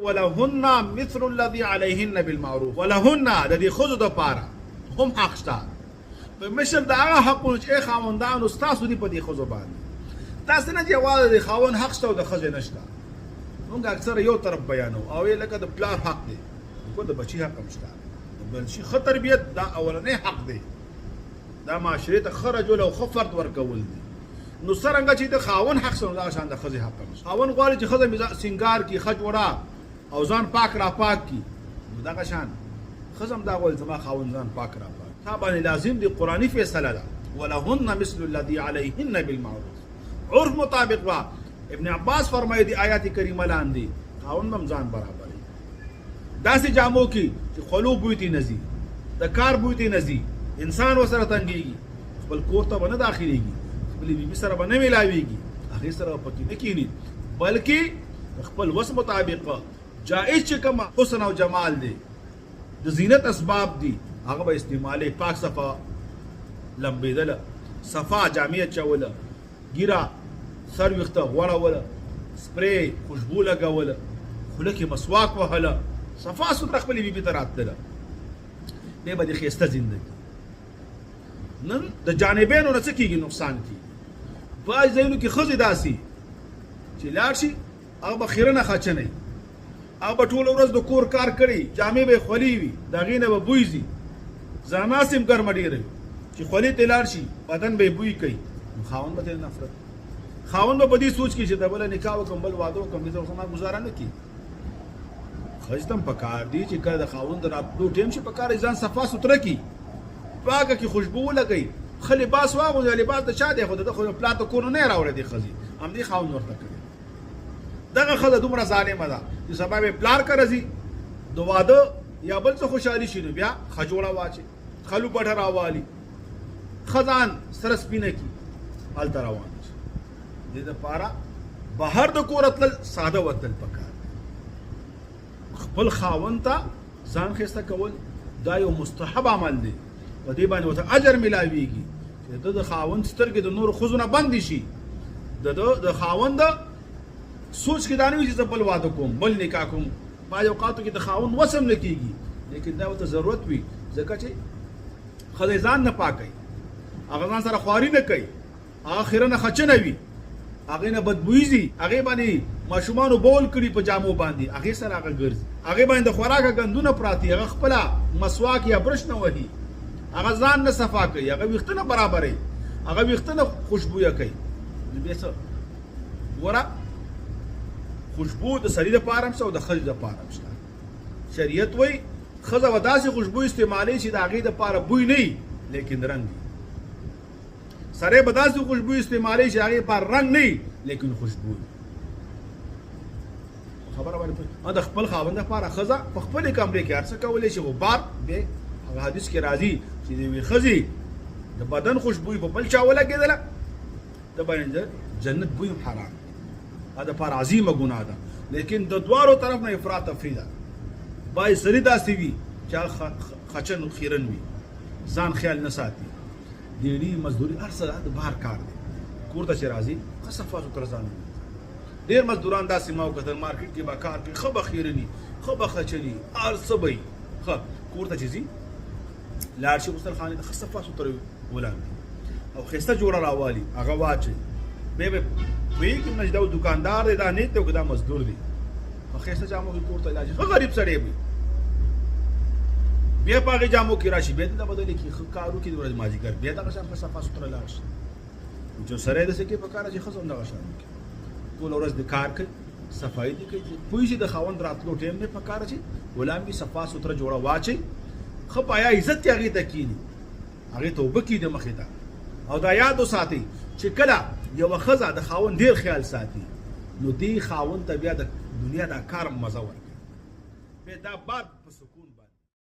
ولهن مثل الذي عليهن بالمعروف. ولهن د دې ښځو دپاره هم حق شته په مثل د هغه حقونو چې خاوندانو ستاسو دي په دې ښځو باندې. تاسو نه چې یوازې د خاوند حق شته او د ښځې نه شته. موږ اکثره یو طرف بیانو او یې لکه د پلار حق دی خو د بچي حق هم شته. د بچي ښه تربیت دا اولنی حق دی. دا معاشرې ته ښه رجل او ښه فرد ورکول دي. نو څرنګه چې د خاوند حق شته نو دغه شان د ښځې حق هم شته. خاوند غواړي چې ښځه سینګار کړي ښه جوړه او ځان پاک را پاک کړي نو دغه شان ښځه هم دا غواړي زما خاوند ځان پاک را پاک تا باندې لازم دی قرآني فیصله ده. ولهن مثل الذي عليهن بالمعروف. عرف مطابق وا ابن عباس فرمایي دی آیات کریمه لاندې خاوند هم ځان برابر دی. داسې جامو کې چې خلو بوی تی نزي د کار بوی تی نزي انسان وسره تنګيږي خپل کور ته نه داخليږي خپل بیبي سره به نه ملاويږي هغه سره پکې نه کینی بلکې خپل وس مطابق جائز چې کوم حسن او جمال دی د زینت اسباب دي هغه به استعمالي پاک صفا لمبېدل صفا جامع چوله ګیرا سر وخته غوړوله سپری خوشبو لګوله خوله کې مسواک وهله صفا ستر خپل بیبي ته راتله به به د ښایسته زندګي. نن د جانبینو نه څه کېږي نقصان کېږي. بعض ځایونو کې ښځې داسې چې لاړ شي هغه به خیره نه خچه نه وي هغه به ټوله ورځ د کور کار کړي جامې به یې خولې وي د هغې نه به بوی ځي ځاناس هم ګرمه ډېره وي چې خولې ته لاړ شي بدن به یې بوی کوي نو خاوند به ترې نفرت خاوند به په دې سوچ کې چې د بله نکاح وکړم بل واده وکړم دې ته ما ګزاره نه کړي. ښځې ته هم پکار دي چې کله د خاوند د راتلو ټیم شي پکار یې ځان صفا سوتره کړي پاکه کې خوشبو ولګوي ښه لباس واغوندي. لباس د چا دی خو د خو پلار ته کور نه یې راوړی دی ښځې همدې خاوند ورته کړی. دغه ښځه دومره ظالمه ده چې سبا به پلار کره ځي د واده یا بل څه خوشحالي شي نو بیا ښه جوړه واچي ښه لوبټه راوالي ښه ځان سره سپینه کړي هلته روان شي. دې دپاره بهر د کوره تلل ساده وتل پکار خپل خاوند ته ځان ښایسته کول دا یو مستحب عمل دی په دې باندې ورته اجر میلاویږي چې د خاوند سترګې د نورو ښځو نه بندې شي د خاوند سوچ کې دا نه وي چې زه بل واده کوم بل نکاح کوم. بعض اوقاتو کې د خاوند وس هم نه کېږي لیکن دا ورته ضرورت وي ځکه چې ښځې ځان نه پاکوي هغه ځان سره خواري نه کوي هغه خیره نه خچه نه وي هغې نه بدبویي ځي هغې باندې ماشومانو بول کړي په جامو باندې هغې سره هغه ګرځي هغې باندې د خوراکه ګندونه پراته هغه خپله مسواک یا برش نه وهي هغه ځان نه صفا کوي هغه ویښته نه برابروي هغه ویښته نه خوشبویه کوي. نو بیا څه ګوره خوشبو د سړي دپاره هم شته او د ښځې دپاره هم شته. شریعت وایي ښځه به داسې خوشبو استعمالوي چې د هغې دپاره بوی نه وي لیکن رنګ وي. سړی به داسې خوشبو استعمالوي چې هغې دپاره رنګ نه وي لیکن خوشبو وي. خبره باندې د خپل خاوند دپاره ښځه په خپلې کمرې کې هر څه کولی شي خو بار بې هغه حدیث کې راځي چې د یوې ښځې د بدن خوشبویي په بل چا ولګېدله د باندې جنت بوی هم حرام دی. دا دپاره عظیمه ګناه ده لیکن د دواړو طرف نه افراط تفریط ده. باید سړي داسې وي چې هغه خچن خیرن وي ځان خیال نه ساتي ډېري مزدوري هر څه د بهر کار دی کور ته چې راځي ښه صفا سوتره ځان ډېر مزدوران داسې ما وکتل مارکیټ کې به کار کوي ښه به خیرني ښه به خچني هر څه به وي ښه کور ته چې ځي لاړ شي غسلخانې ته ښه صفا سوتره ولامي او ښایسته جوړه راوالي هغه واچوي بیا به پوهېږي نه چې دا دوکاندار دی دا نیت دی او که دا مزدور دی په ښایسته جامو کې کور ته لاړ شي ښه غریب سړی وي بیا په هغې جامو کې راشي بیا دلته بدلې کړي ښه کار وکړي د ورځې مازدیګر بیا دغه شان په صفا سوتره لاړ شي. جو سړی داسې کوي پکار ده چې ښځه هم دغه شان وکړي ټوله ورځ د کار کوي صفایي دې کوي پوه شي د خاوند راتلو ټایم دی پکار چې غلام وي صفا سوتره جوړه واچوي ښه پایا عزت یې هغې ته کښېني هغې ته اوبه کښېږدي مخې ته او دا یاد وساتئ چې کله یوه ښځه د خاوند ډېر خیال ساتي نو دې خاوند ته بیا د دنیا دا کار مزه ورکوي بیا دا بار په